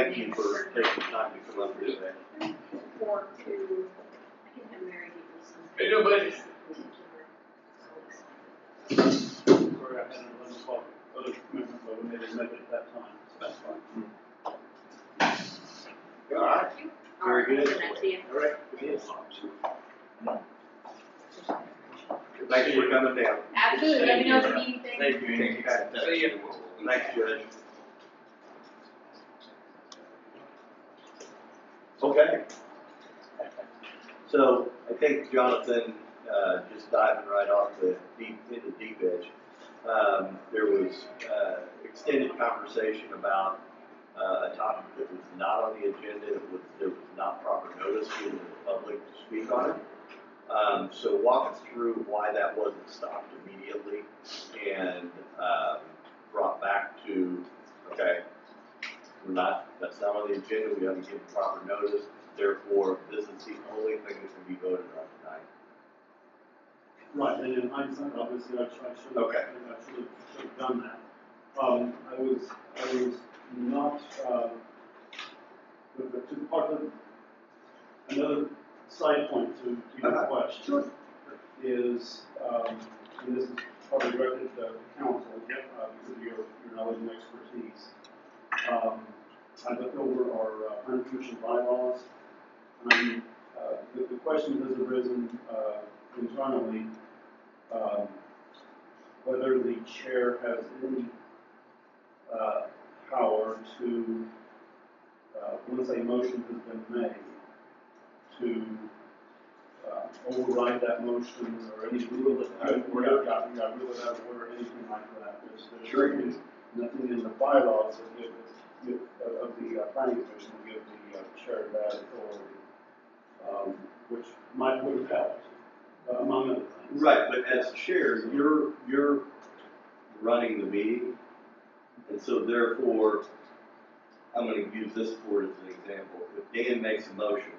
thank you for taking time to come up here today. Or to, I can have Mary give you some. Hey, nobody. Sorry, I had an 11 o'clock other commitment, but we made it at that time, so that's fine. All right. Very good. All right. All right. Thanks for coming down. Absolutely, let me know if you need anything. Thank you. See you. Thanks, Judge. Okay. So I think Jonathan, just diving right off the deep edge, there was extended conversation about a topic that was not on the agenda. There was not proper notice given to the public to speak on it. So walk us through why that wasn't stopped immediately and brought back to, okay, that's not on the agenda, we haven't given proper notice, therefore this is the only thing that can be voted on tonight. Right, and in hindsight, obviously, I should have done that. I was not, to part of another side point to your question is, and this is probably directed to council because of your knowledge and expertise. I looked over our planning commission bylaws, and the question has arisen internally whether the chair has any power to, once a motion has been made, to override that motion or any rule that I rule it out of order or anything like that. There's nothing in the bylaws that give of the planning commission to give the chair that authority, which would have helped, among other things. Right, but as chair, you're running the meeting, and so therefore, I'm going to use this board as an example. If Dan makes a motion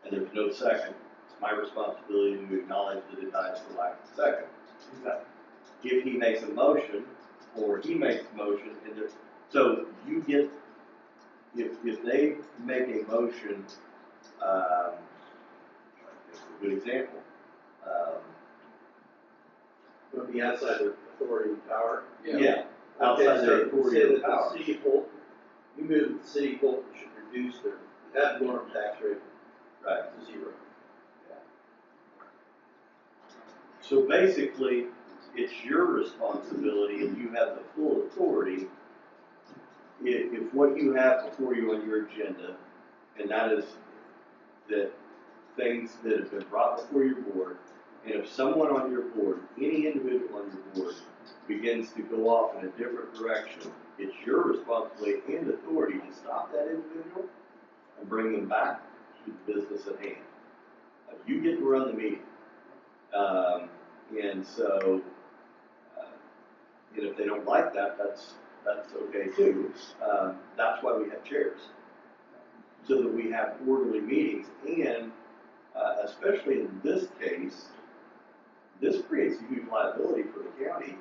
and there's no second, it's my responsibility to acknowledge that it dies for lack of a second. Exactly. If he makes a motion, or he makes a motion, and so you get, if they make a motion, a good example, Would be outside the authority and power. yeah, outside the authority Say and that power. the city Fulton, you move that the city Fulton should reduce their ad valorem tax rate Right. to 0. So basically, it's your responsibility, and you have the full authority. If what you have before you on your agenda, and that is that things that have been brought before your board, and if someone on your board, any individual on your board, begins to go off in a different direction, it's your responsibility and authority to stop that individual and bring them back to the business at hand. You get to run the meeting. And so, and if they don't like that, that's okay too. That's why we have chairs, so that we have orderly meetings. And especially in this case, this creates a huge liability for the county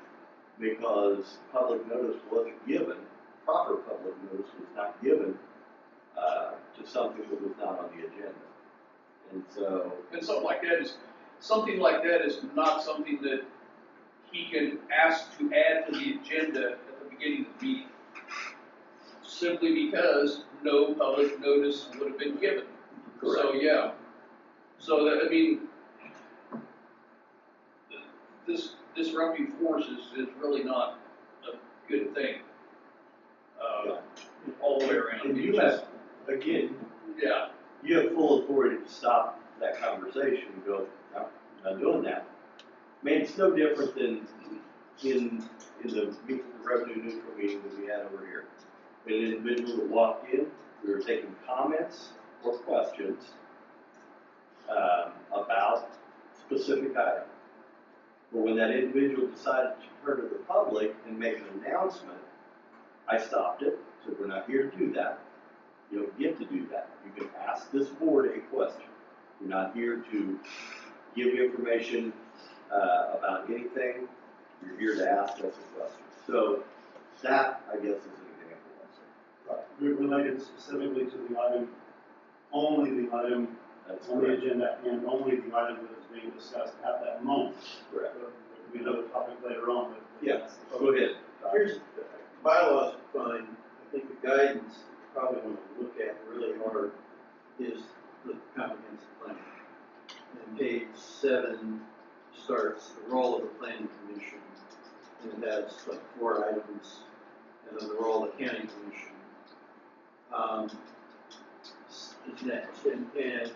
because public notice wasn't given, proper public notice was not given to something that was not on the agenda. And so, And something like that is not something that he can ask to add to the agenda at the beginning of the meeting, simply because no public notice would have been given. correct. So, yeah. So that, I mean, this disruptive force is really not a good thing. All the way around. And you have, again, Yeah. you have full authority to stop that conversation and go, no, I'm not doing that. I mean, it's no different than in the revenue neutral meeting that we had over here. An individual that walked in, we were taking comments or questions about specific items. But when that individual decided to turn to the public and make an announcement, I stopped it, said we're not here to do that. You don't get to do that. You can ask this board a question. You're not here to give information about anything. You're here to ask us a question. So that, I guess, is an example. related specifically to the item, only the item That's on the correct. agenda and only the item that is being discussed at that moment. Correct. There could be another topic later on. But Yeah, go ahead. Here's, bylaws are fine, I think the guidance you probably want to look at really hard is the comprehensive plan. And page 7 starts the role of the planning commission, and it has like 4 items, and then the role of the county commission. Is next, and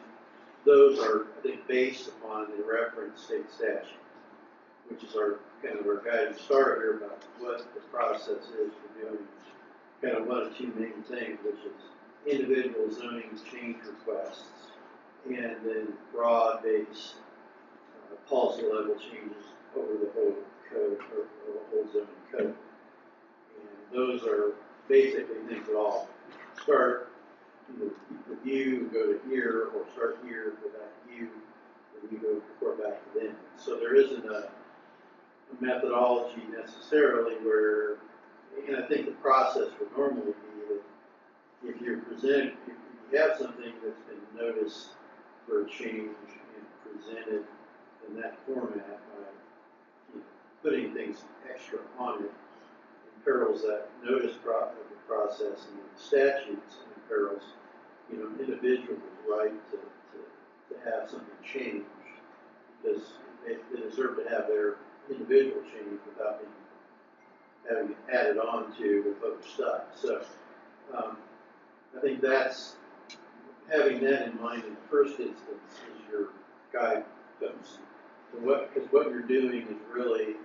those are, I think, based upon the reference state statute, which is our kind of our guiding star here about what the process is for doing kind of one of 2 main things, which is individual zoning change requests, and then broad-based policy level changes over the whole code or the whole zoning code. And those are basically things that all start either with you, go to here, or start here, go back to you, and you go report back to them. So there isn't a methodology necessarily where, and I think the process would normally be that if you're presenting, if you have something that's been noticed for a change and presented in that format by putting things extra on it, imperils that notice of the process, and the statutes imperils, individuals' right to have something changed, because they deserve to have their individual change without being having it added on to with other stuff. So I think that's having that in mind in the first instance is your guidepost. Because what you're doing is really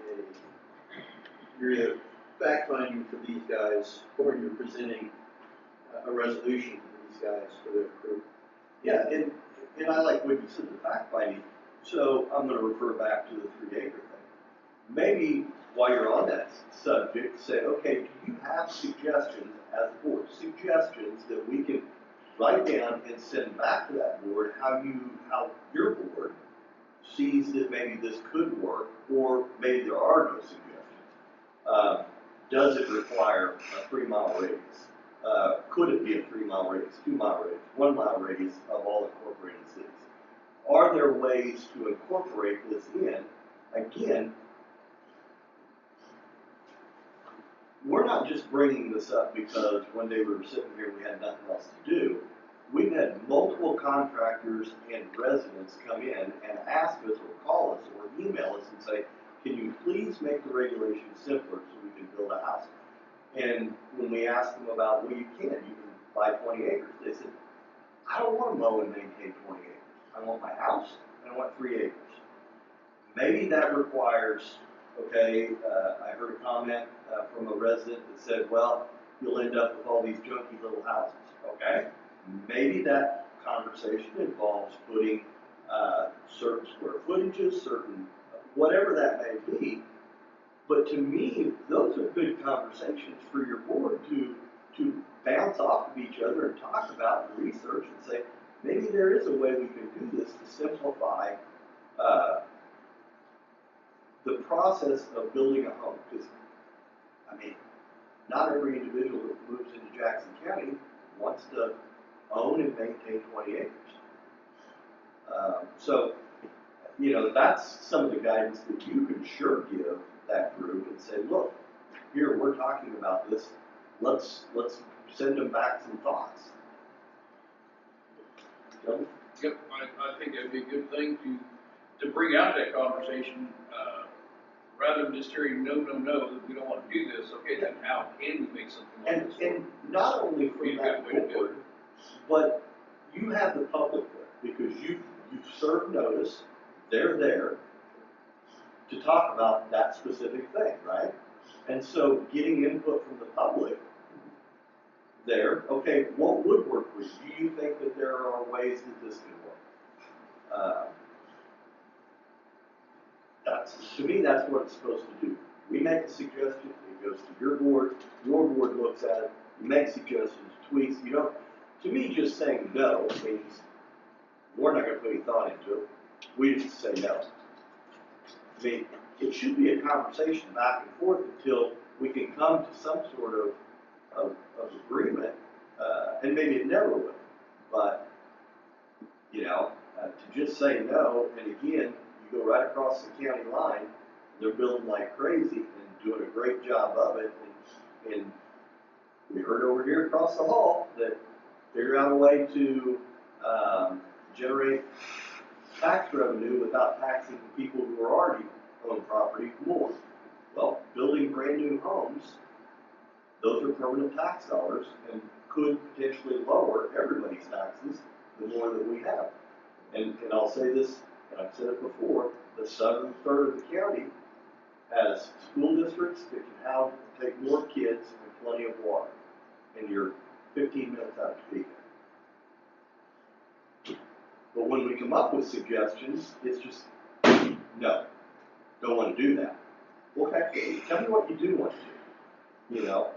you're either fact finding for these guys, or you're presenting a resolution for these guys for their approval. Yeah, and I like what you said, the fact finding. So I'm going to refer back to the 3-acre thing. Maybe while you're on that subject, say, okay, do you have suggestions as a board, suggestions that we can write down and send back to that board, how your board sees that maybe this could work, or maybe there are no suggestions. Does it require a 3-mile radius? Could it be a 3-mile radius, 2-mile radius, 1-mile radius of all incorporated cities? Are there ways to incorporate this in? Again, we're not just bringing this up because one day we were sitting here and we had nothing else to do. We've had multiple contractors and residents come in and ask us or call us or email us and say, can you please make the regulations simpler so we can build a house? And when we asked them about, well, you can buy 20 acres. They said, I don't want to mow and maintain 20 acres. I want my house and I want 3 acres. Maybe that requires, okay, I heard a comment from a resident that said, well, you'll end up with all these junky little houses. Okay, maybe that conversation involves putting certain square footages, certain, whatever that may be. But to me, those are good conversations for your board to bounce off of each other and talk about and research and say, maybe there is a way we can do this to simplify the process of building a home. Because, I mean, not every individual that moves into Jackson County wants to own and maintain 20 acres. So, that's some of the guidance that you can sure give that group and say, look, here, we're talking about this. Let's send them back some thoughts. Yep, I think it'd be a good thing to bring out that conversation, rather than just hearing no, that we don't want to do this. Okay, then how can we make something like this work? And not only from that board, but you have the public there, because you've served notice, they're there to talk about that specific thing, right? And so getting input from the public there, okay, what would work for you? Do you think that there are ways that this can work? To me, that's what it's supposed to do. We make a suggestion, it goes to your board looks at it, you make suggestions, tweaks, to me, just saying no means we're not going to put any thought into it. We just say no. I mean, it should be a conversation back and forth until we can come to some sort of agreement and maybe it never will, but, you know, to just say no, and again, you go right across the county line, they're building like crazy and doing a great job of it, and we heard over here across the hall that figure out a way to, generate tax revenue without taxing the people who are already own property more. Well, building brand new homes, those are permanent tax dollars and could potentially lower everybody's taxes the more that we have. And I'll say this, and I've said it before, the southern third of the county has school districts that can take more kids and plenty of water. And you're 15 minutes out of Topeka. But when we come up with suggestions, it's just, no, don't want to do that. Okay, tell me what you do want to do. You know,